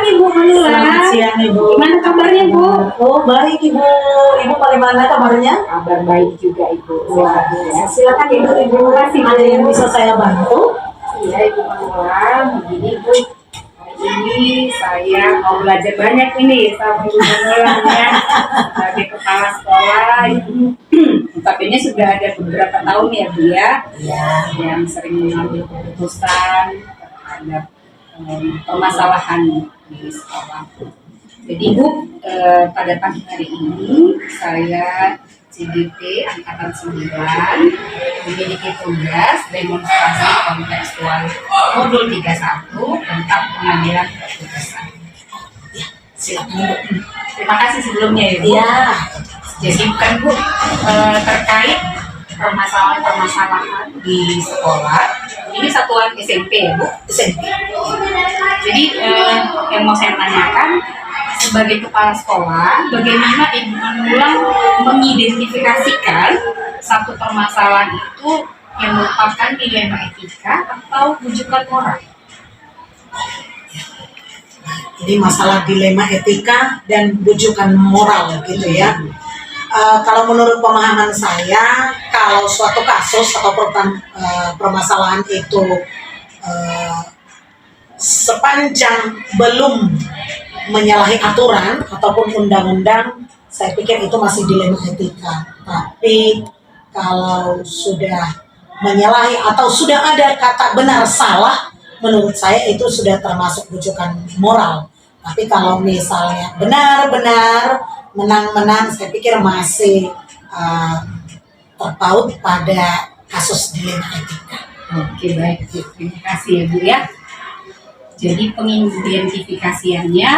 Ibu Manula. Selamat siang Ibu. Gimana kabarnya Bu? Oh baik Ibu. Ibu bagaimana kabarnya? Kabar baik juga Ibu. Wah, ya, silakan Ibu. Terima kasih. Ada yang bisa saya bantu? Iya Ibu Manula. Begini Bu. Hari ini saya mau belajar banyak ini sama Ibu Manula ya. Sebagai kepala sekolah. Tapi sudah ada beberapa tahun ya Bu ya. Iya. Yang sering mengambil keputusan terhadap permasalahan di sekolah. Jadi Bu, pada pagi hari ini saya CGT Angkatan 9 memiliki tugas demonstrasi kontekstual modul 31 tentang pengambilan keputusan. Ya, silakan Bu. Terima kasih sebelumnya ya Bu. Iya. Jadi kan Bu, terkait permasalahan di sekolah, ini satuan SMP ya Bu? SMP. Jadi yang mau saya tanyakan, sebagai kepala sekolah, bagaimana Ibu Manula mengidentifikasikan satu permasalahan itu yang merupakan dilema etika atau rujukan moral? Ini masalah dilema etika dan bujukan moral gitu ya. Kalau menurut pemahaman saya, kalau suatu kasus atau permasalahan itu sepanjang belum menyalahi aturan ataupun undang-undang, saya pikir itu masih dilema etika. Tapi kalau sudah menyalahi atau sudah ada kata benar salah, menurut saya itu sudah termasuk bujukan moral. Tapi kalau misalnya benar-benar menang-menang, saya pikir masih terpaut pada kasus dilema etika. Oke, baik. Terima kasih ya Bu ya. Jadi pengidentifikasiannya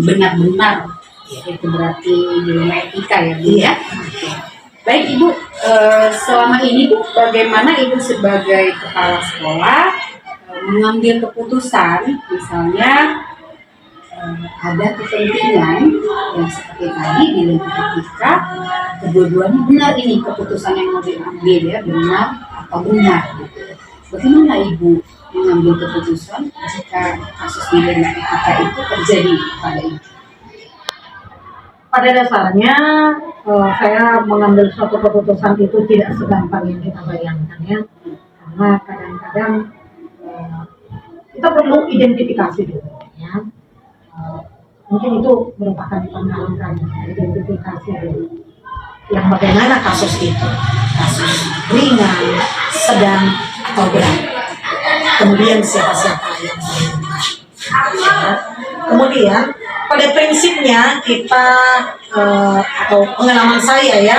benar-benar, itu berarti dilema etika ya Bu ya. Baik Ibu, selama ini Bu, bagaimana Ibu sebagai kepala sekolah mengambil keputusan, misalnya ada kepentingan yang seperti tadi dilema etika, kedua-duanya benar ini keputusan yang mau diambil ya, benar atau benar gitu. Bagaimana Ibu mengambil keputusan jika kasus dilema etika itu terjadi pada Ibu? Pada dasarnya saya mengambil suatu keputusan itu tidak segampang yang kita bayangkan ya, karena kadang-kadang kita perlu identifikasi dulu ya. Mungkin itu merupakan pengalaman identifikasi dulu. Yang bagaimana kasus itu? Kasus ringan, sedang, atau berat. Kemudian siapa-siapa yang terlibat. Kemudian pada prinsipnya kita atau pengalaman saya ya,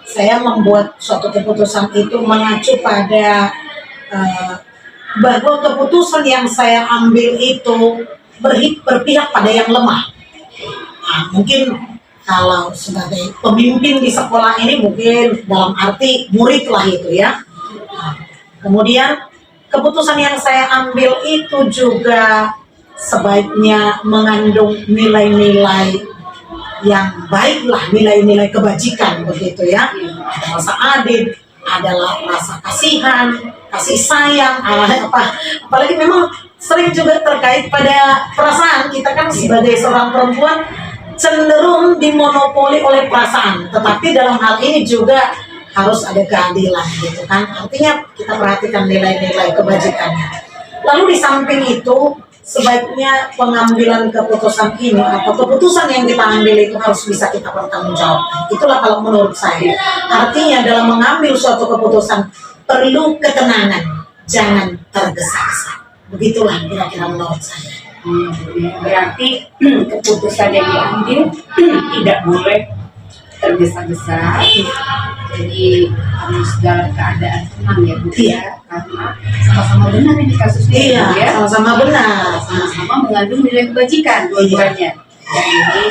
saya membuat suatu keputusan itu mengacu pada bahwa keputusan yang saya ambil itu berpihak pada yang lemah. Nah, mungkin kalau sebagai pemimpin di sekolah ini mungkin dalam arti murid lah itu ya. Nah, kemudian keputusan yang saya ambil itu juga sebaiknya mengandung nilai-nilai yang baiklah, nilai-nilai kebajikan begitu ya. Ada rasa adil, adalah rasa kasihan, kasih sayang, apalagi memang sering juga terkait pada perasaan. Kita kan sebagai seorang perempuan cenderung dimonopoli oleh perasaan, tetapi dalam hal ini juga harus ada keadilan gitu kan. Artinya kita perhatikan nilai-nilai kebajikannya. Lalu di samping itu sebaiknya pengambilan keputusan ini atau keputusan yang kita ambil itu harus bisa kita pertanggungjawabkan. Itulah kalau menurut saya. Artinya dalam mengambil suatu keputusan perlu ketenangan, jangan tergesa-gesa. Begitulah kira-kira menurut saya. Berarti keputusan yang diambil tidak boleh tergesa-gesa. Jadi harus dalam keadaan tenang ya Bu ya, karena sama-sama benar ini kasusnya. Iya, ya. sama-sama benar. Sama-sama mengandung nilai kebajikan dua-duanya. Jadi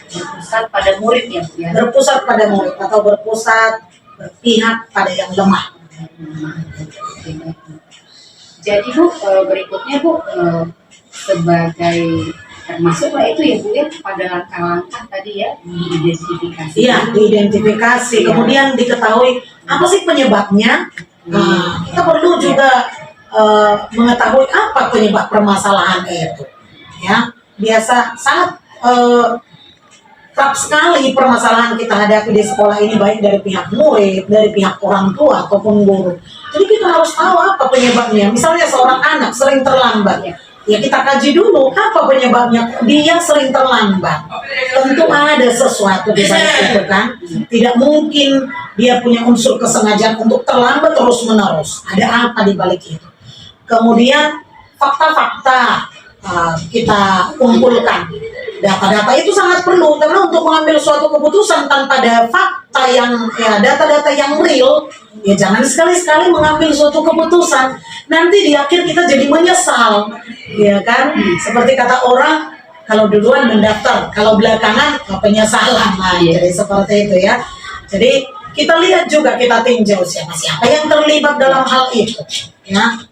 berpusat pada murid ya Bu ya. Berpusat pada murid atau berpihak pada yang lemah. Jadi Bu, berikutnya Bu, sebagai termasuklah itu ya Bu ya, pada langkah-langkah tadi ya, diidentifikasi. Iya, diidentifikasi, kemudian diketahui apa sih penyebabnya. Nah, kita perlu juga mengetahui apa penyebab permasalahan itu. Ya, biasa sangat kerap sekali permasalahan kita hadapi di sekolah ini, baik dari pihak murid, dari pihak orang tua ataupun guru. Jadi kita harus tahu apa penyebabnya. Misalnya seorang anak sering terlambat, ya kita kaji dulu apa penyebabnya dia sering terlambat. Tentu ada sesuatu di balik itu kan. Tidak mungkin dia punya unsur kesengajaan untuk terlambat terus menerus. Ada apa di balik itu? Kemudian fakta-fakta kita kumpulkan. Data-data itu sangat perlu, karena untuk mengambil suatu keputusan tanpa ada fakta yang data-data yang real, ya jangan sekali-sekali mengambil suatu keputusan. Nanti di akhir kita jadi menyesal, ya kan? Seperti kata orang, kalau duluan mendaftar, kalau belakangan penyesalan. Nah, jadi seperti itu ya. Jadi kita lihat juga, kita tinjau siapa-siapa yang terlibat dalam hal itu, ya.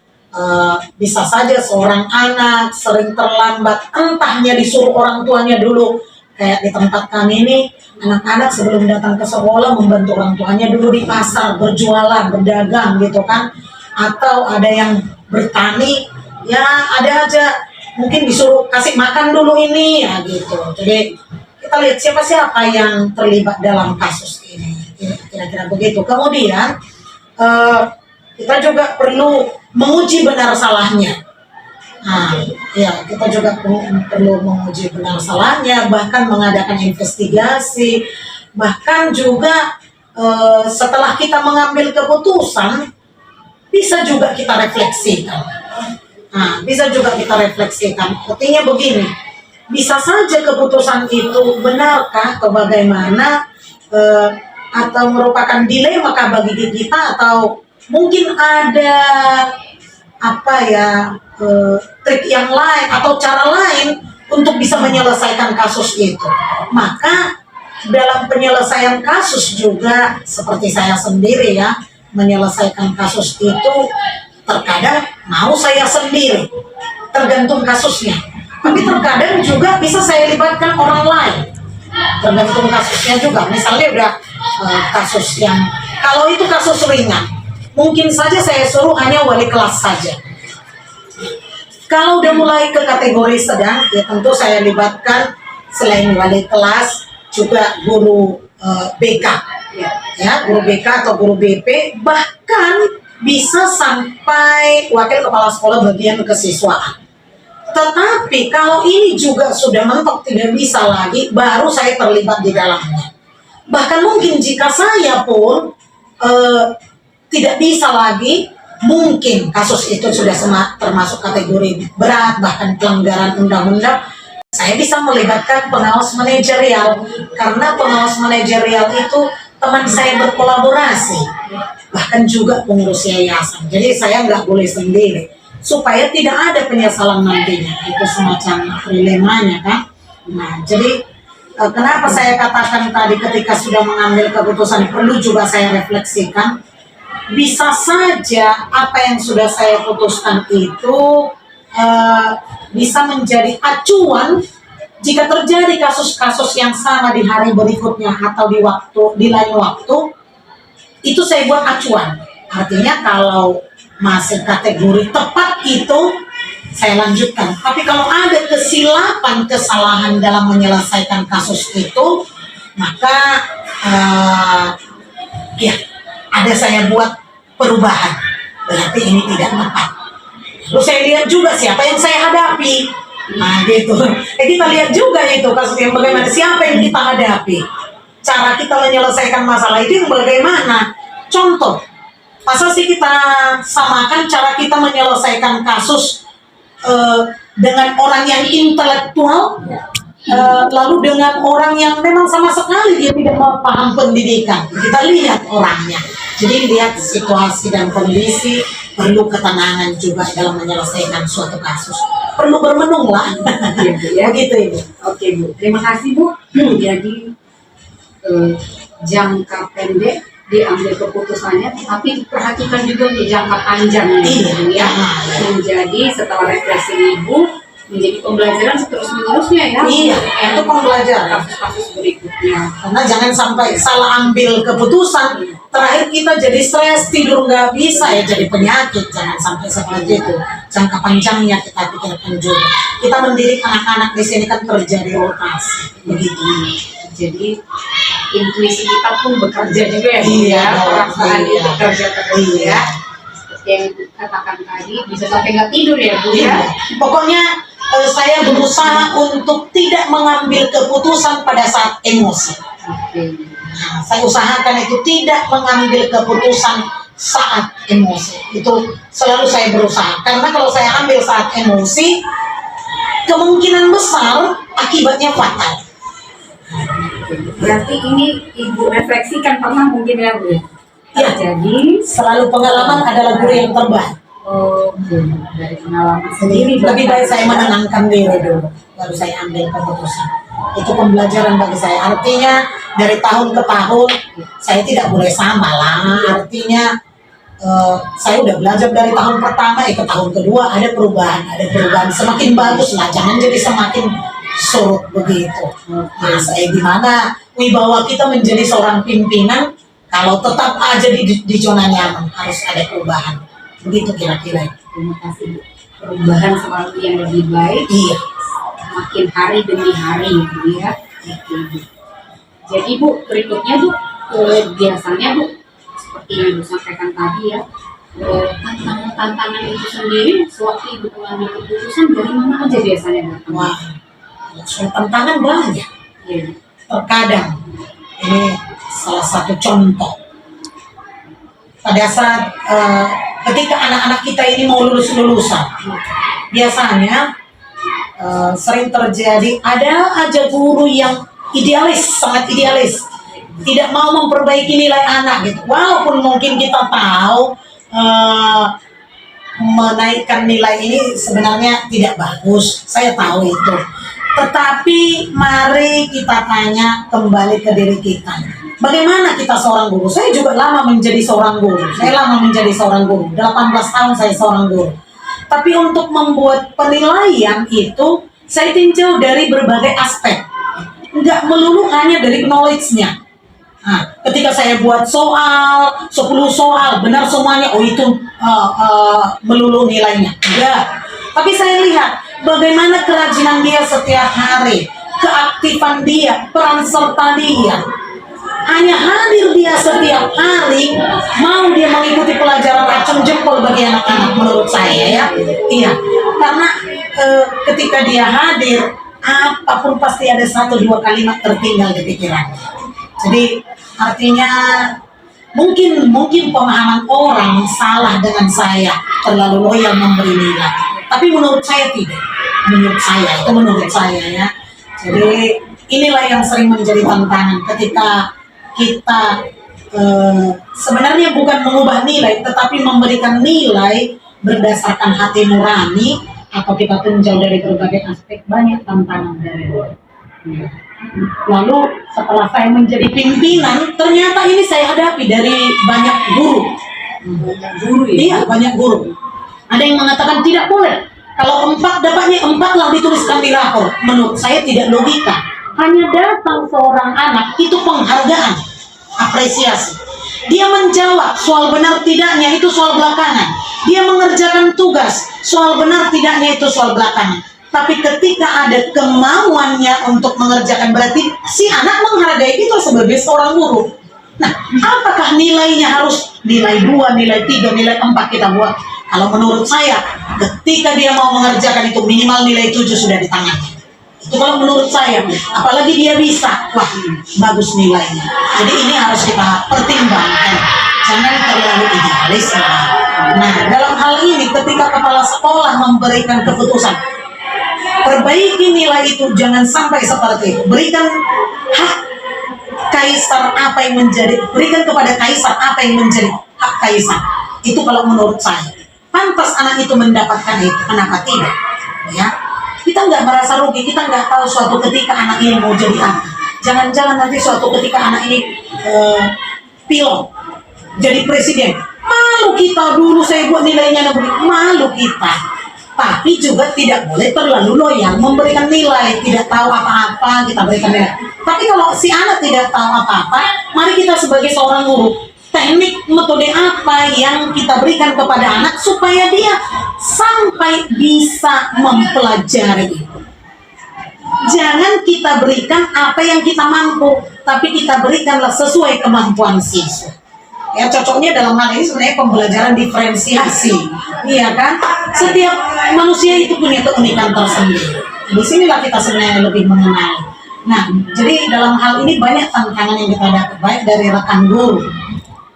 Bisa saja seorang anak sering terlambat, entahnya disuruh orang tuanya dulu. Kayak di tempat kami ini, anak-anak sebelum datang ke sekolah membantu orang tuanya dulu di pasar, berjualan, berdagang gitu kan. Atau ada yang bertani, ya ada aja mungkin disuruh kasih makan dulu ini, ya gitu. Jadi kita lihat siapa-siapa yang terlibat dalam kasus ini, kira-kira begitu. Kemudian kita juga perlu menguji benar salahnya. Nah, ya kita juga perlu menguji benar salahnya, bahkan mengadakan investigasi, bahkan juga setelah kita mengambil keputusan, bisa juga kita refleksikan. Nah, bisa juga kita refleksikan. Artinya begini, bisa saja keputusan itu benarkah atau bagaimana, atau merupakan dilema bagi kita, atau mungkin ada trik yang lain atau cara lain untuk bisa menyelesaikan kasus itu. Maka dalam penyelesaian kasus juga seperti saya sendiri ya, menyelesaikan kasus itu terkadang mau saya sendiri, tergantung kasusnya. Tapi terkadang juga bisa saya libatkan orang lain, tergantung kasusnya juga. Misalnya udah kasus yang, kalau itu kasus ringan, mungkin saja saya suruh hanya wali kelas saja. Kalau udah mulai ke kategori sedang, ya tentu saya libatkan selain wali kelas juga guru BK, ya guru BK atau guru BP, bahkan bisa sampai wakil kepala sekolah bagian kesiswaan. Tetapi kalau ini juga sudah mentok tidak bisa lagi, baru saya terlibat di dalamnya. Bahkan mungkin jika saya pun tidak bisa lagi, mungkin kasus itu sudah termasuk kategori berat, bahkan pelanggaran undang-undang, saya bisa melibatkan pengawas manajerial, karena pengawas manajerial itu teman saya berkolaborasi, bahkan juga pengurus yayasan. Jadi saya nggak boleh sendiri, supaya tidak ada penyesalan nantinya. Itu semacam dilemanya kan. Nah, jadi kenapa saya katakan tadi ketika sudah mengambil keputusan perlu juga saya refleksikan. Bisa saja apa yang sudah saya putuskan itu bisa menjadi acuan jika terjadi kasus-kasus yang sama di hari berikutnya atau di lain waktu, itu saya buat acuan. Artinya kalau masih kategori tepat itu saya lanjutkan. Tapi kalau ada kesilapan, kesalahan dalam menyelesaikan kasus itu, maka ya ada saya buat perubahan, berarti ini tidak tepat. Terus saya lihat juga siapa yang saya hadapi. Nah gitu, kita lihat juga itu kasus yang bagaimana, siapa yang kita hadapi, cara kita menyelesaikan masalah itu yang bagaimana. Contoh, masa sih kita samakan cara kita menyelesaikan kasus dengan orang yang intelektual, lalu dengan orang yang memang sama sekali dia tidak paham pendidikan. Kita lihat orangnya. Jadi lihat situasi dan kondisi, perlu ketenangan juga dalam menyelesaikan suatu kasus. Perlu bermenung lah. Ya. Begitu Ibu. Oke Bu, terima kasih Bu. Jadi jangka pendek diambil keputusannya, tapi perhatikan juga di jangka panjangnya. Iya. Ya. Jadi setelah refleksi Ibu, menjadi pembelajaran seterus-menerusnya ya. Iya, itu pembelajaran. Kasus-kasus berikutnya. Karena jangan sampai salah ambil keputusan, terakhir kita jadi stres, tidur nggak bisa ya jadi penyakit. Jangan sampai seperti itu. Jangka panjangnya kita pikirkan juga. Kita mendidik anak-anak di sini kan terjadi rotasi, begitu. Jadi intuisi kita pun bekerja juga ya, Bu, Iya, ya. Perasaan iya. itu bekerja terus ya. Seperti yang Ibu katakan tadi, bisa sampai nggak tidur ya, Bu ya. Iya. Pokoknya saya berusaha untuk tidak mengambil keputusan pada saat emosi. Oke. Nah, saya usahakan itu tidak mengambil keputusan saat emosi. Itu selalu saya berusaha. Karena kalau saya ambil saat emosi, kemungkinan besar akibatnya fatal. Berarti ini Ibu refleksikan pernah mungkin ya, Bu ya? Iya. Jadi Selalu pengalaman adalah guru yang terbaik. dari pengalaman sendiri. Lebih baik saya menenangkan diri dulu, baru saya ambil keputusan. Itu pembelajaran bagi saya. Artinya dari tahun ke tahun saya tidak boleh sama lah. Artinya saya udah belajar dari tahun pertama ke tahun kedua ada perubahan semakin bagus lah. Jangan jadi semakin surut begitu. Nah, saya gimana wibawa kita menjadi seorang pimpinan kalau tetap aja di zona nyaman, harus ada perubahan. Begitu kira-kira. Terima kasih, Bu. Perubahan selalu yang lebih baik. Iya. Makin hari demi hari, Bu ya. Oke, Bu. Jadi Bu, berikutnya Bu, biasanya Bu, seperti yang Ibu sampaikan tadi ya, tantangan itu sendiri sewaktu Ibu mengambil keputusan dari mana aja biasanya datang? Wah, soal tantangan banyak. Iya. Terkadang ini salah satu contoh. Pada saat ketika anak-anak kita ini mau lulusan, biasanya sering terjadi ada aja guru yang idealis, sangat idealis, tidak mau memperbaiki nilai anak gitu. Walaupun mungkin kita tahu menaikkan nilai ini sebenarnya tidak bagus, saya tahu itu. Tetapi mari kita tanya kembali ke diri kita. Bagaimana kita seorang guru? Saya juga lama menjadi seorang guru. 18 tahun saya seorang guru. Tapi untuk membuat penilaian itu, saya tinjau dari berbagai aspek. Nggak melulu hanya dari knowledge-nya. Nah, ketika saya buat soal, 10 soal, benar semuanya, oh itu melulu nilainya. Enggak. Tapi saya lihat bagaimana kerajinan dia setiap hari, keaktifan dia, peran serta dia. Hanya hadir dia setiap hari, mau dia mengikuti pelajaran acung jempol bagi anak-anak menurut saya ya. Iya, karena ketika dia hadir, apapun pasti ada 1-2 kalimat tertinggal di pikirannya. Jadi artinya mungkin pemahaman orang salah dengan saya, terlalu loyal memberi nilai. Tapi menurut saya tidak. Menurut saya ya. Jadi inilah yang sering menjadi tantangan ketika kita sebenarnya bukan mengubah nilai, tetapi memberikan nilai berdasarkan hati nurani, atau kita tinjau dari berbagai aspek. Banyak tantangan dari lalu setelah saya menjadi pimpinan, ternyata ini saya hadapi dari banyak guru. Iya, banyak guru. Ada yang mengatakan tidak boleh. Kalau 4 dapatnya 4 lah dituliskan di rapor. Menurut saya tidak logika. Hanya datang seorang anak itu penghargaan, apresiasi. Dia menjawab soal benar tidaknya itu soal belakangan. Dia mengerjakan tugas, soal benar tidaknya itu soal belakangan. Tapi ketika ada kemauannya untuk mengerjakan, berarti si anak menghargai kita sebagai seorang guru. Nah, apakah nilainya harus nilai 2, nilai 3, nilai 4 kita buat? Kalau menurut saya, ketika dia mau mengerjakan itu minimal nilai 7 sudah di tangannya. Itu kalau menurut saya, apalagi dia bisa, wah bagus nilainya. Jadi ini harus kita pertimbangkan, jangan terlalu idealis. Nah, dalam hal ini ketika kepala sekolah memberikan keputusan, perbaiki nilai itu, jangan sampai seperti itu. Berikan hak kaisar apa yang menjadi, berikan kepada kaisar apa yang menjadi hak kaisar. Itu kalau menurut saya. Pantas anak itu mendapatkan itu, kenapa tidak? Ya, kita nggak merasa rugi, kita nggak tahu suatu ketika anak ini mau jadi apa. Jangan-jangan nanti suatu ketika anak ini pilot, jadi presiden. Malu kita dulu saya buat nilainya begini, malu kita. Tapi juga tidak boleh terlalu loyal, memberikan nilai, tidak tahu apa-apa kita berikan nilai. Tapi kalau si anak tidak tahu apa-apa, mari kita sebagai seorang guru, teknik metode apa yang kita berikan kepada anak supaya dia sampai bisa mempelajari itu. Jangan kita berikan apa yang kita mampu, tapi kita berikanlah sesuai kemampuan siswa. Ya, cocoknya dalam hal ini sebenarnya pembelajaran diferensiasi, iya kan? Setiap manusia itu punya keunikan tersendiri. Di sinilah kita sebenarnya lebih mengenal. Nah, jadi dalam hal ini banyak tantangan yang kita dapat, baik dari rekan guru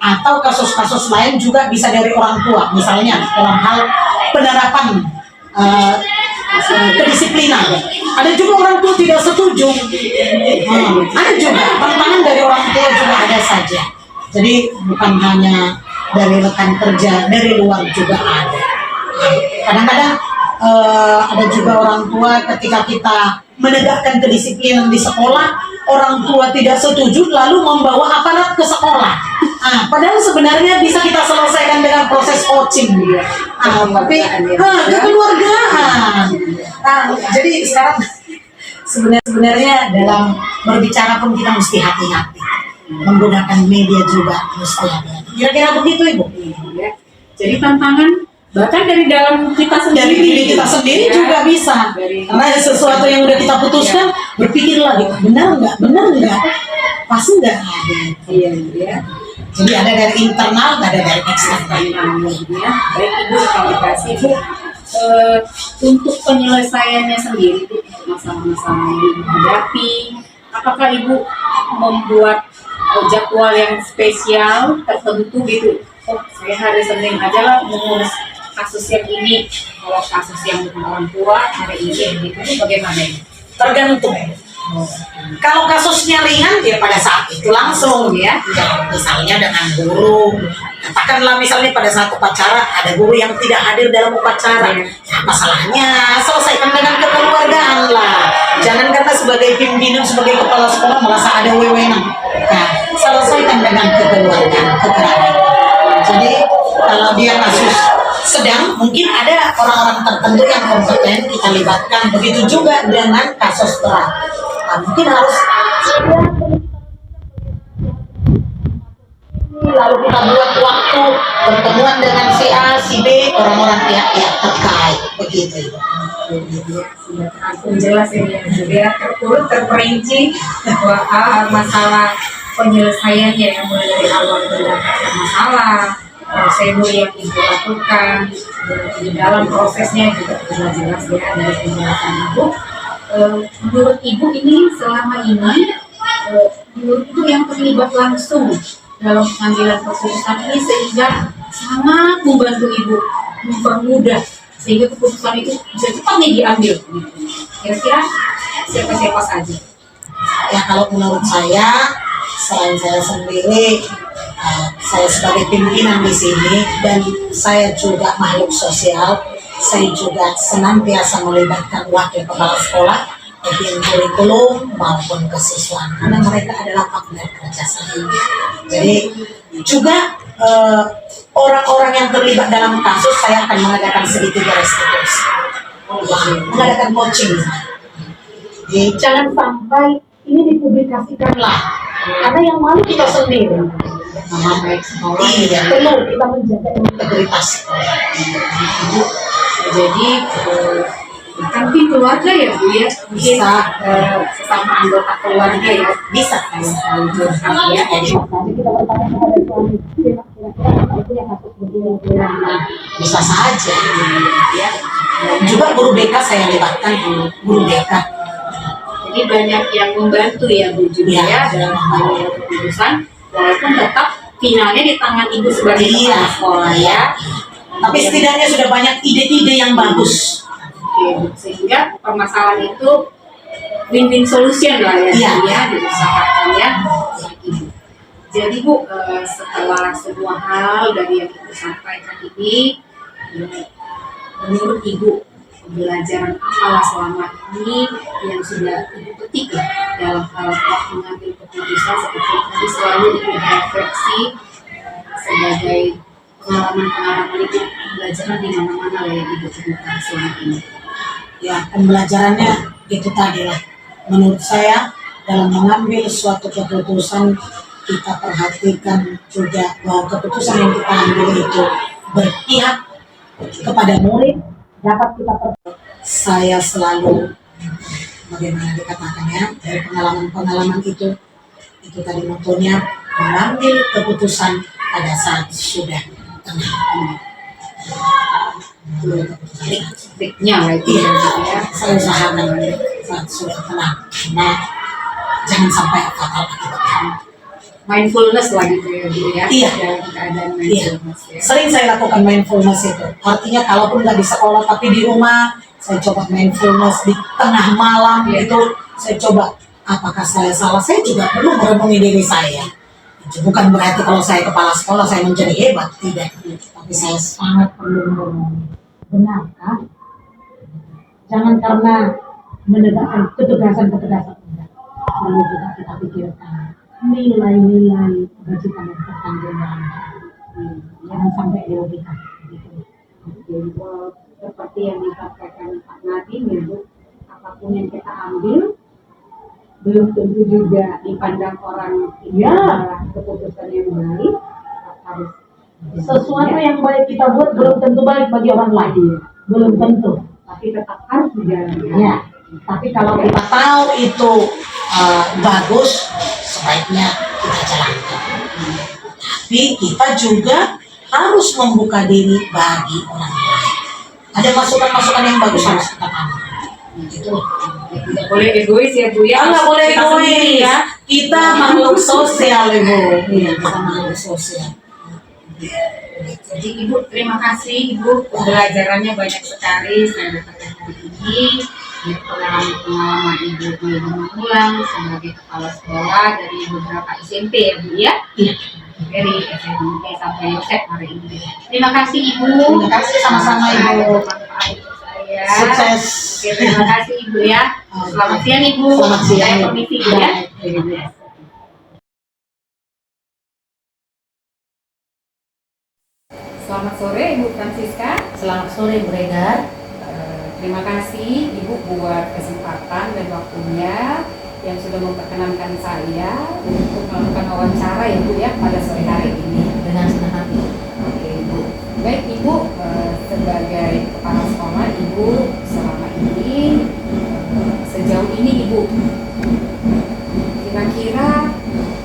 atau kasus-kasus lain juga bisa dari orang tua. Misalnya dalam hal penerapan kedisiplinan, ada juga orang tua tidak setuju. Ada juga tantangan dari orang tua juga ada saja. Jadi bukan hanya dari rekan kerja, dari luar juga ada. Kadang-kadang ada juga orang tua ketika kita menegakkan kedisiplinan di sekolah, orang tua tidak setuju lalu membawa aparat ke sekolah. Padahal sebenarnya bisa kita selesaikan dengan proses coaching, tapi kekeluargaan. Jadi sekarang sebenarnya dalam berbicara pun kita mesti hati-hati, menggunakan media juga mesti hati-hati. Kira-kira begitu, Ibu? Ya. Jadi tantangan bahkan dari dalam kita sendiri, Dari diri kita sendiri ya, juga bisa. Karena sesuatu yang udah kita putuskan, berpikir lagi, benar nggak, pas nggak. Iya, ya. Jadi ada dari internal, ada dari eksternal. Ya. Baik Ibu, terima kasih Bu. Untuk penyelesaiannya sendiri Bu, masalah-masalah yang dihadapi, apakah Ibu membuat jadwal yang spesial tertentu gitu? Oh, saya hari Senin aja lah mengurus kasus yang ini. Kalau kasus yang dengan orang tua hari ini gitu, bagaimana ini? Tergantung. Kalau kasusnya ringan, ya pada saat itu langsung ya. Misalnya dengan guru, katakanlah misalnya pada saat upacara ada guru yang tidak hadir dalam upacara, ya masalahnya selesaikan dengan kekeluargaan lah. Jangan karena sebagai pimpinan, sebagai kepala sekolah merasa ada wewenang. Nah, selesaikan dengan kekeluargaan, kekerabat. Jadi kalau dia kasus sedang, mungkin ada orang-orang tertentu yang kompeten kita libatkan. Begitu juga dengan kasus berat. Mungkin harus lalu kita buat waktu pertemuan dengan si A, si B, orang-orang pihak-pihak terkait, begitu. Sudah langsung jelas ini ya, sudah terurut, terperinci bahwa masalah penyelesaiannya yang mulai dari awal mendapatkan masalah, prosedur yang Ibu lakukan, di dalam prosesnya juga sudah jelas ya dari penjelasan Ibu. Menurut Ibu ini selama ini, menurut Ibu yang terlibat langsung dalam pengambilan keputusan ini sehingga sangat membantu Ibu, mempermudah sehingga keputusan itu bisa cepat nih diambil. Kira-kira siapa-siapa saja? Ya kalau menurut saya, selain saya sendiri, saya sebagai pimpinan di sini dan saya juga makhluk sosial, saya juga senantiasa melibatkan wakil kepala sekolah, baik yang kurikulum maupun kesiswaan, karena mereka adalah partner kerja saya. Jadi juga orang-orang yang terlibat dalam kasus saya akan mengadakan sedikit restitusi, mengadakan coaching. Jadi Jangan sampai ini dipublikasikan lah, karena yang malu kita sendiri. Nama baik sekolah. iya, Perlu kita menjaga integritas. Jadi kan mungkin keluarga ya Bu ya, mungkin Bisa. sesama anggota keluarga ya Bisa. saling curhat ya. Jadi Nanti kita bertanya kepada suami, kira-kira itu yang kasus begini. bisa saja. Ya. Juga guru BK saya libatkan, guru BK. Jadi banyak yang membantu ya Bu juga Ya. ya dalam mengambil keputusan, walaupun tetap finalnya di tangan Ibu sebagai Iya. kepala sekolah ya. Tapi setidaknya sudah banyak ide-ide yang bagus. Oke, Bu. Sehingga permasalahan itu win-win solution lah ya, Iya. Bu, ya diusahakan ya. Ibu. Jadi Bu, setelah semua hal dari yang Ibu sampaikan ini, menurut Ibu pembelajaran apalah selama ini yang sudah Ibu petik lah dalam hal mengambil keputusan seperti tadi selalu Ibu refleksi sebagai pengalaman-pengalaman itu pembelajaran di mana-mana lah yang Ibu temukan selama ini. Ya, pembelajarannya itu tadi lah. Menurut saya dalam mengambil suatu keputusan kita perhatikan juga bahwa keputusan yang kita ambil itu berpihak kepada murid. Dapat kita Saya selalu bagaimana dikatakannya dari pengalaman-pengalaman itu tadi motonya mengambil keputusan pada saat sudah tengah. Triknya lah itu Iya, ya. saya usahakan saat sudah tenang. Nah, jangan sampai fatal akibatnya. Mindfulness lah gitu ya Bu ya. Iya. Dalam keadaan Iya. mindfulness ya. Sering saya lakukan mindfulness itu. Artinya kalaupun nggak di sekolah tapi di rumah, saya coba mindfulness di tengah malam itu. Saya coba apakah saya salah. Saya juga perlu merenungi diri saya. Bukan berarti kalau saya kepala sekolah saya menjadi hebat, tidak. Tapi saya sangat perlu merenungi. benarkah? Jangan karena menegakkan ketegasan-ketegasan enggak. Perlu juga kita pikirkan nilai-nilai kebajikan dan ketanggungan dalam hidup. Jangan sampai dirugikan. Gitu. Seperti yang disampaikan Pak Nadiem ya Bu, apapun yang kita ambil belum tentu juga dipandang orang ini adalah keputusan yang baik, harus Sesuatu yang baik kita buat belum tentu baik bagi orang lain. Belum tentu. tapi tetap harus dijalani. Ya. Tapi kalau Kalau kita tahu itu bagus, sebaiknya kita jalankan. Tapi kita juga harus membuka diri bagi orang lain. Ada masukan-masukan yang bagus harus kita ambil. Gitu. Tidak boleh egois ya Bu ya. Nggak boleh Kita sendiri egois. ya. Kita makhluk sosial, Ibu. Iya, kita makhluk sosial. Jadi Ibu terima kasih Ibu, pembelajarannya banyak sekali saya dapatkan hari ini. Dari pengalaman Ibu mengulang sebagai kepala sekolah dari beberapa SMP ya Bu ya. Iya. Dari SMP sampai Yosef hari ini. Terima kasih Ibu. Terima kasih sama-sama, Ibu. Bermanfaat untuk saya. Sukses. Oke, terima kasih Ibu ya. Selamat siang Ibu. Selamat siang. Saya permisi Bu ya. Selamat sore Ibu Francisca. Selamat sore Bu Regar. Terima kasih Ibu buat kesempatan dan waktunya yang sudah memperkenankan saya untuk melakukan wawancara ya Bu ya pada sore hari ini. Dengan senang hati. Oke Ibu. Baik Ibu, sebagai kepala sekolah Ibu selama ini sejauh ini Ibu kira-kira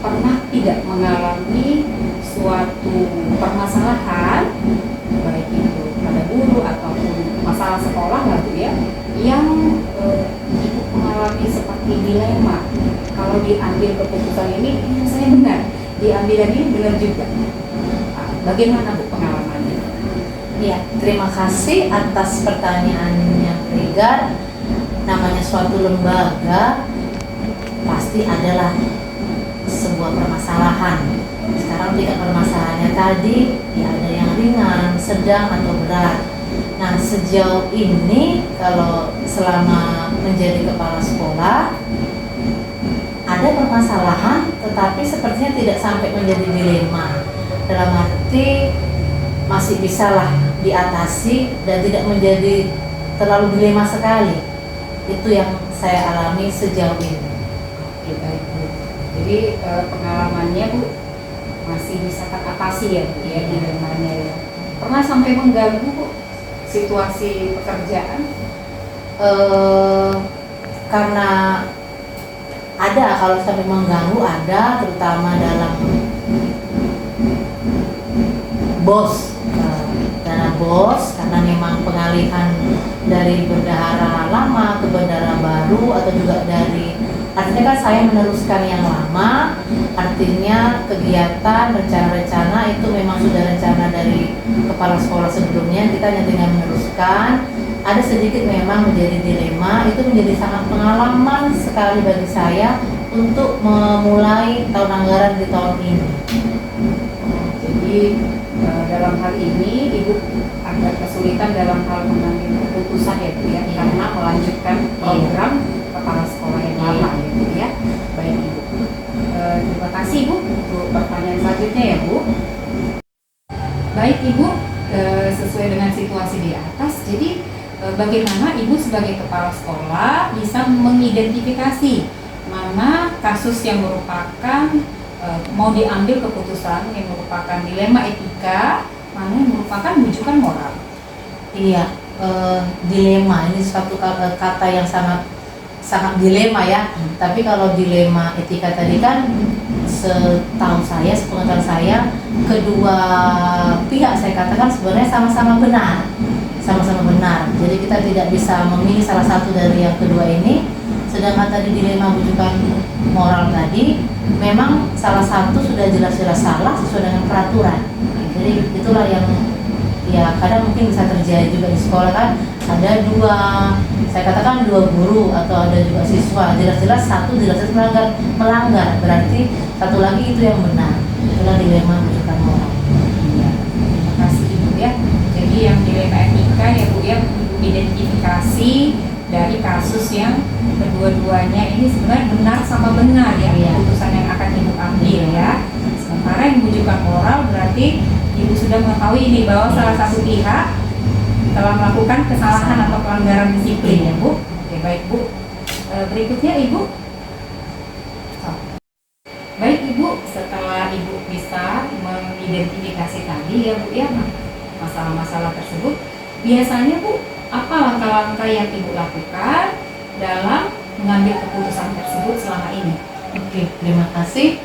pernah tidak mengalami suatu permasalahan baik itu pada guru ataupun masalah sekolah lah Bu ya yang Ibu mengalami seperti dilema kalau diambil keputusan ini saya benar diambil ini benar juga. Bagaimana Bu pengalamannya? Ya, terima kasih atas pertanyaannya Bu Regar. Namanya suatu lembaga pasti adalah sebuah permasalahan. Sekarang tingkat permasalahannya tadi ya ada yang ringan, sedang atau berat. Nah sejauh ini kalau selama menjadi kepala sekolah ada permasalahan, tetapi sepertinya tidak sampai menjadi dilema. Dalam arti masih bisalah diatasi dan tidak menjadi terlalu dilema sekali. Itu yang saya alami sejauh ini. Oke, baik Bu. Jadi pengalamannya Bu masih bisa teratasi ya Bu ya dilemanya ya. Pernah sampai mengganggu Bu situasi pekerjaan? Karena ada kalau sampai mengganggu ada, terutama dalam bos karena memang pengalihan dari bendahara lama ke bendahara baru atau juga dari artinya kan saya meneruskan yang lama, artinya kegiatan rencana-rencana itu memang sudah rencana dari kepala sekolah sebelumnya, kita hanya tinggal meneruskan. Ada sedikit memang menjadi dilema, itu menjadi sangat pengalaman sekali bagi saya untuk memulai tahun anggaran di tahun ini. Jadi dalam hal ini Ibu agak kesulitan dalam hal mengambil keputusan ya Bu ya, karena melanjutkan program kepala sekolah yang lama ya Bu ya. Baik Ibu. Terima kasih Bu untuk pertanyaan selanjutnya ya Bu. Baik Ibu, sesuai dengan situasi di atas, jadi bagaimana Ibu sebagai kepala sekolah bisa mengidentifikasi mana kasus yang merupakan mau diambil keputusan yang merupakan dilema etika, mana yang merupakan rujukan moral. Iya, dilema ini suatu kata yang sangat dilema ya. Tapi kalau dilema etika tadi kan, setahu saya, sepengetahuan saya, kedua pihak saya katakan sebenarnya sama-sama benar, Jadi kita tidak bisa memilih salah satu dari yang kedua ini. Sedangkan tadi dilema rujukan moral tadi, memang salah satu sudah jelas-jelas salah sesuai dengan peraturan. Jadi itulah yang ya kadang mungkin bisa terjadi juga di sekolah kan, ada saya katakan dua guru atau ada juga siswa, jelas-jelas satu jelas-jelas melanggar, berarti satu lagi itu yang benar. Itulah dilema rujukan moral. Ya, terima kasih Ibu ya. Jadi yang dilema etika ya Bu ya, identifikasi dari kasus yang kedua-duanya ini sebenarnya benar sama benar ya, keputusan yang akan Ibu ambil ya. Sementara yang rujukan moral berarti Ibu sudah mengetahui ini bahwa salah satu pihak telah melakukan kesalahan atau pelanggaran disiplin ya Bu. Oke baik Bu. Berikutnya Ibu. Baik Ibu, setelah Ibu bisa mengidentifikasi tadi ya Bu ya masalah-masalah tersebut, biasanya Bu apa langkah-langkah yang Ibu lakukan dalam mengambil keputusan tersebut selama ini? Oke, terima kasih.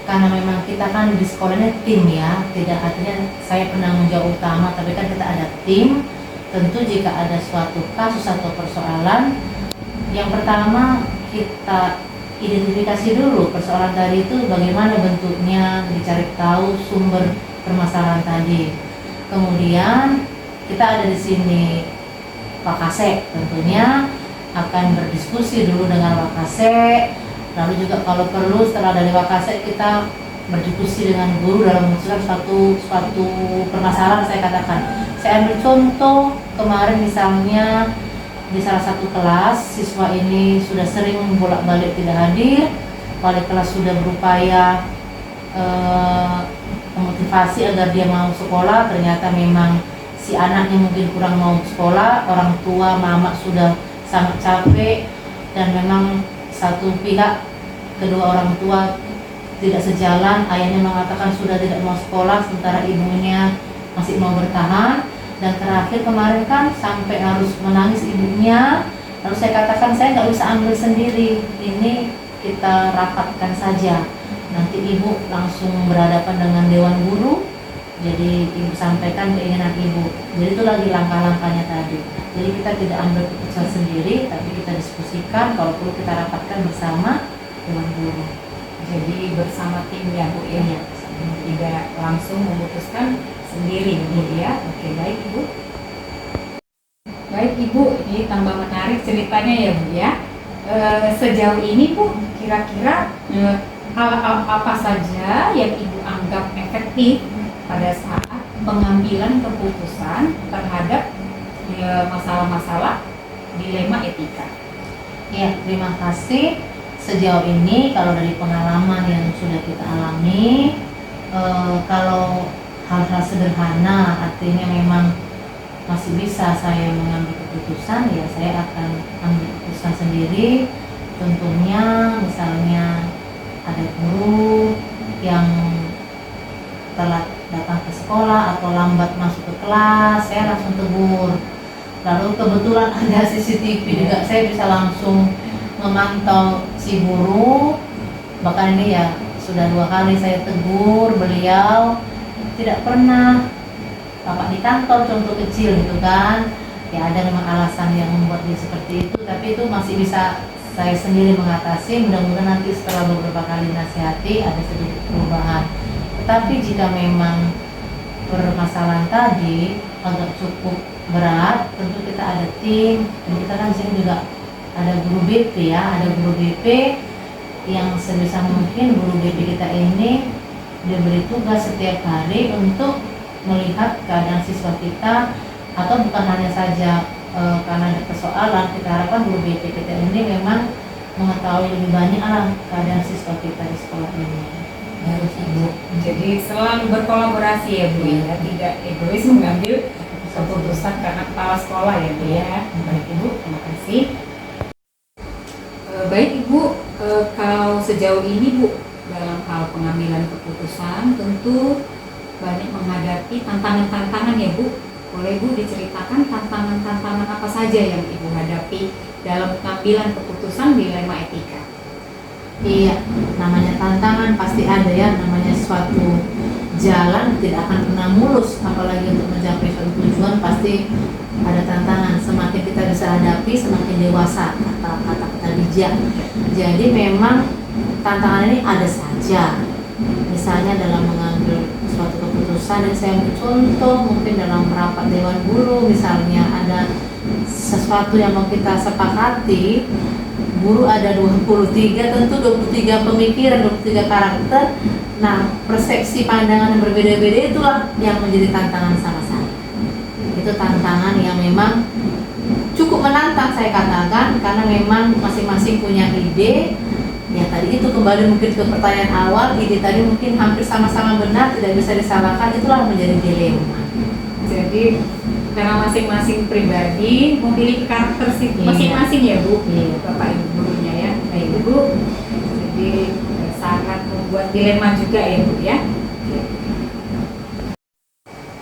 Karena memang kita kan di sekolahnya tim ya, tidak artinya saya penanggung jawab utama, tapi kan kita ada tim. Tentu jika ada suatu kasus atau persoalan, yang pertama kita identifikasi dulu persoalan tadi itu bagaimana bentuknya, dicari tahu sumber permasalahan tadi. Kemudian kita ada di sini Pak Kasek, tentunya akan berdiskusi dulu dengan Pak Kasek. Lalu juga kalau perlu setelah dari Pak Kasek kita berdiskusi dengan guru dalam memutuskan suatu permasalahan. Saya ambil contoh kemarin misalnya di salah satu kelas siswa ini sudah sering bolak-balik tidak hadir, wali kelas sudah berupaya memotivasi agar dia mau sekolah, ternyata memang si anaknya mungkin kurang mau sekolah, orang tua mama sudah sangat capek, dan memang satu pihak kedua orang tua tidak sejalan, ayahnya mengatakan sudah tidak mau sekolah sementara ibunya masih mau bertahan, dan terakhir kemarin kan sampai harus menangis ibunya. Lalu saya katakan saya nggak bisa ambil sendiri, ini kita rapatkan saja, nanti ibu langsung berhadapan dengan dewan guru. Jadi ibu sampaikan keinginan ibu. Jadi itu lagi langkah-langkahnya tadi. Jadi kita tidak ambil keputusan sendiri, tapi kita diskusikan, kalau perlu kita rapatkan bersama dewan guru. Jadi bersama tim ya Bu ya, tidak langsung memutuskan sendiri Bu ya. Oke baik Ibu. Baik Ibu, ini tambah menarik ceritanya ya Bu ya. Sejauh ini Bu, kira-kira hal apa saja yang Ibu anggap efektif pada saat pengambilan keputusan terhadap masalah-masalah dilema etika? Ya, terima kasih. Sejauh ini kalau dari pengalaman yang sudah kita alami, kalau hal-hal sederhana artinya memang masih bisa saya mengambil keputusan, ya saya akan ambil keputusan sendiri. Tentunya misalnya ada guru yang telat datang ke sekolah atau lambat masuk ke kelas, saya langsung tegur. Lalu kebetulan ada CCTV juga, saya bisa langsung memantau si guru. Bahkan ini ya sudah 2 kali saya tegur beliau, tidak pernah bapak di kantor, contoh kecil gitu kan ya, ada memang alasan yang membuat dia seperti itu, tapi itu masih bisa saya sendiri mengatasi. Mudah-mudahan nanti setelah beberapa kali nasihati ada sedikit perubahan. Tetapi jika memang permasalahan tadi agak cukup berat, tentu kita ada tim, dan kita kan di sini juga ada guru BP ya, ada guru BP yang sebisa mungkin guru BP kita ini diberi tugas setiap hari untuk melihat keadaan siswa kita, atau bukan hanya saja karena ada persoalan, kita harapkan guru BP kita ini memang mengetahui lebih banyak keadaan siswa kita di sekolah ini. Harus Ibu. Jadi selalu berkolaborasi ya Bu ya, tidak egois mengambil keputusan karena kepala sekolah ya Bu ya. Baik Ibu, terima kasih. Baik Ibu, kalau sejauh ini Bu dalam hal pengambilan keputusan tentu banyak menghadapi tantangan-tantangan ya Bu. Boleh Bu diceritakan tantangan-tantangan apa saja yang Ibu hadapi dalam pengambilan keputusan dilema etika? Iya, namanya tantangan pasti ada ya, namanya suatu jalan tidak akan pernah mulus, apalagi untuk mencapai suatu tujuan pasti ada tantangan. Semakin kita bisa hadapi, semakin dewasa, kata bijak. Jadi memang tantangan ini ada saja. Misalnya dalam mengambil suatu keputusan, yang saya ambil contoh mungkin dalam rapat dewan guru, misalnya ada sesuatu yang mau kita sepakati, guru ada 23, tentu 23 pemikiran, 23 karakter. Nah, persepsi pandangan yang berbeda-beda itulah yang menjadi tantangan sama saya. Itu tantangan yang memang cukup menantang saya katakan, karena memang masing-masing punya ide. Ya tadi itu kembali mungkin ke pertanyaan awal, ide tadi mungkin hampir sama-sama benar, tidak bisa disalahkan, itulah menjadi dilema. Jadi karena masing-masing pribadi memiliki karakter masing-masing ya Bu, Bapak Ibu gurunya ya. Baik Ibu, jadi sangat membuat dilema juga ya Bu ya.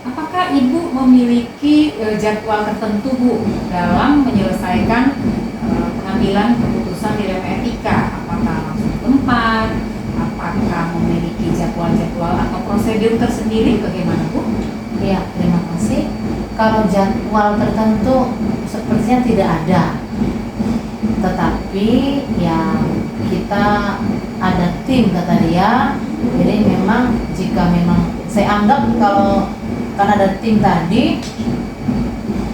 Apakah Ibu memiliki jadwal tertentu Bu dalam menyelesaikan pengambilan keputusan dilema etika? Apakah langsung ke tempat? Apakah memiliki jadwal-jadwal atau prosedur tersendiri? Bagaimana Bu? Ya, terima kasih. Kalau jadwal tertentu sepertinya tidak ada, tetapi ya kita ada tim kata dia. Jadi memang jika memang saya anggap kalau karena ada tim tadi,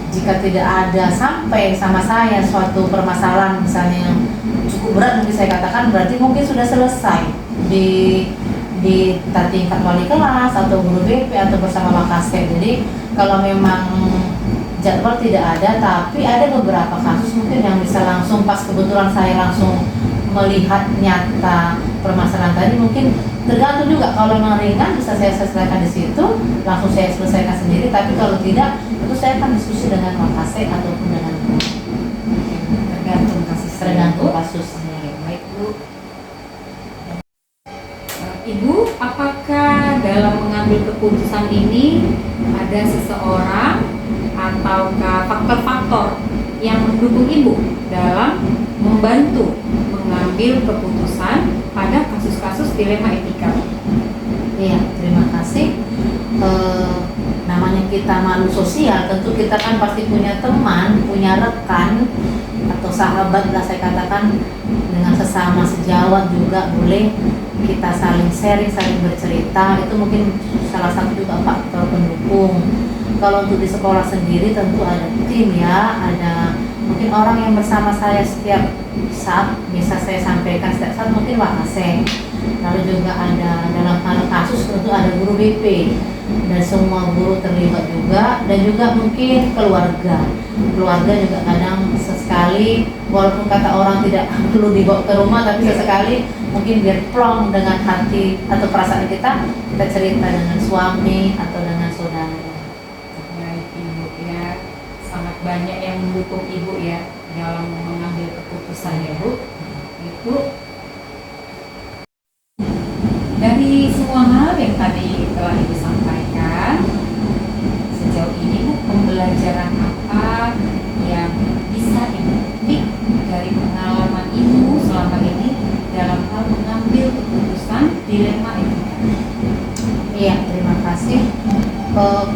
jika tidak ada sampai sama saya suatu permasalahan misalnya yang cukup berat, mungkin saya katakan berarti mungkin sudah selesai di tingkat wali kelas atau guru BP atau bersama Wakasek. Jadi kalau memang jadwal tidak ada, tapi ada beberapa kasus mungkin yang bisa langsung pas kebetulan saya langsung melihat nyata permasalahan tadi, mungkin tergantung juga. Kalau memang ringan bisa saya selesaikan di situ, langsung saya selesaikan sendiri. Tapi kalau tidak, itu saya akan diskusi dengan Wakasek ataupun dengan guru. Tergantung kasusnya. Baik Bu. Ibu, apakah dalam mengambil keputusan ini ada seseorang ataukah faktor-faktor yang mendukung Ibu dalam membantu mengambil keputusan pada kasus-kasus dilema etika? Iya, terima kasih. Namanya kita makhluk sosial, tentu kita kan pasti punya teman, punya rekan atau sahabat lah saya katakan, dengan sesama sejawat juga boleh kita saling sharing, saling bercerita. Itu mungkin salah satu juga faktor pendukung. Kalau untuk di sekolah sendiri tentu ada tim ya, ada mungkin orang yang bersama saya setiap saat bisa saya sampaikan setiap saat, mungkin Wakasek. Lalu juga ada dalam hal kasus tentu ada guru BP, dan semua guru terlibat juga, dan juga mungkin keluarga juga kadang sesekali, walaupun kata orang tidak perlu dibawa ke rumah, tapi sesekali mungkin biar plong dengan hati atau perasaan kita cerita dengan suami atau dengan saudara. Baik Ibu ya, sangat banyak yang mendukung Ibu ya dalam mengambil keputusan ya Bu. Itu dari semua hal yang tadi telah Ibu sampaikan, sejauh ini Bu, pembelajaran apa yang bisa Ibu petik dari pengalaman Ibu selama ini dalam hal mengambil keputusan dilema etika? Iya, terima kasih.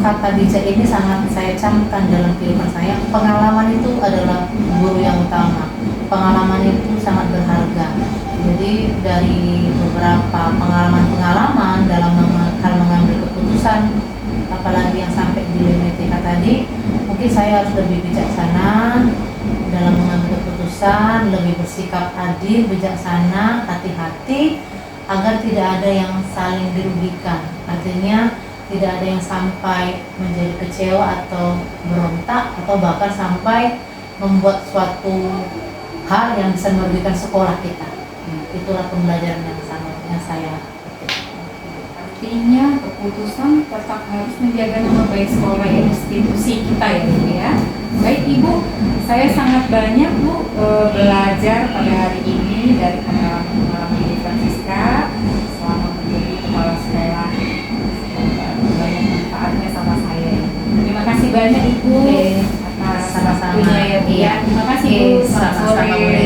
Kata bijak ini sangat saya camkan dalam kehidupan saya. Pengalaman itu adalah guru yang utama. Pengalaman itu sangat berharga. Jadi dari beberapa pengalaman dalam hal mengambil keputusan, apalagi yang sampai di etika tadi, mungkin saya harus lebih bijaksana dalam mengambil keputusan, lebih bersikap adil, bijaksana, hati-hati, agar tidak ada yang saling dirugikan. Artinya tidak ada yang sampai menjadi kecewa atau berontak, atau bahkan sampai membuat suatu hal yang bisa merugikan sekolah kita. Itulah pembelajaran yang saya petik. intinya keputusan tetap harus menjaga nama baik sekolah ya, institusi kita ya Bu ya. Baik Ibu, saya sangat banyak Bu belajar pada hari ini dari pengalaman Ibu Francisca selama menjadi kepala sekolah. Banyak manfaatnya sama saya. Terima kasih banyak Ibu atas Sama-sama. waktunya ya Bu ya. Terima kasih Bu. Selamat Sama-sama. sore.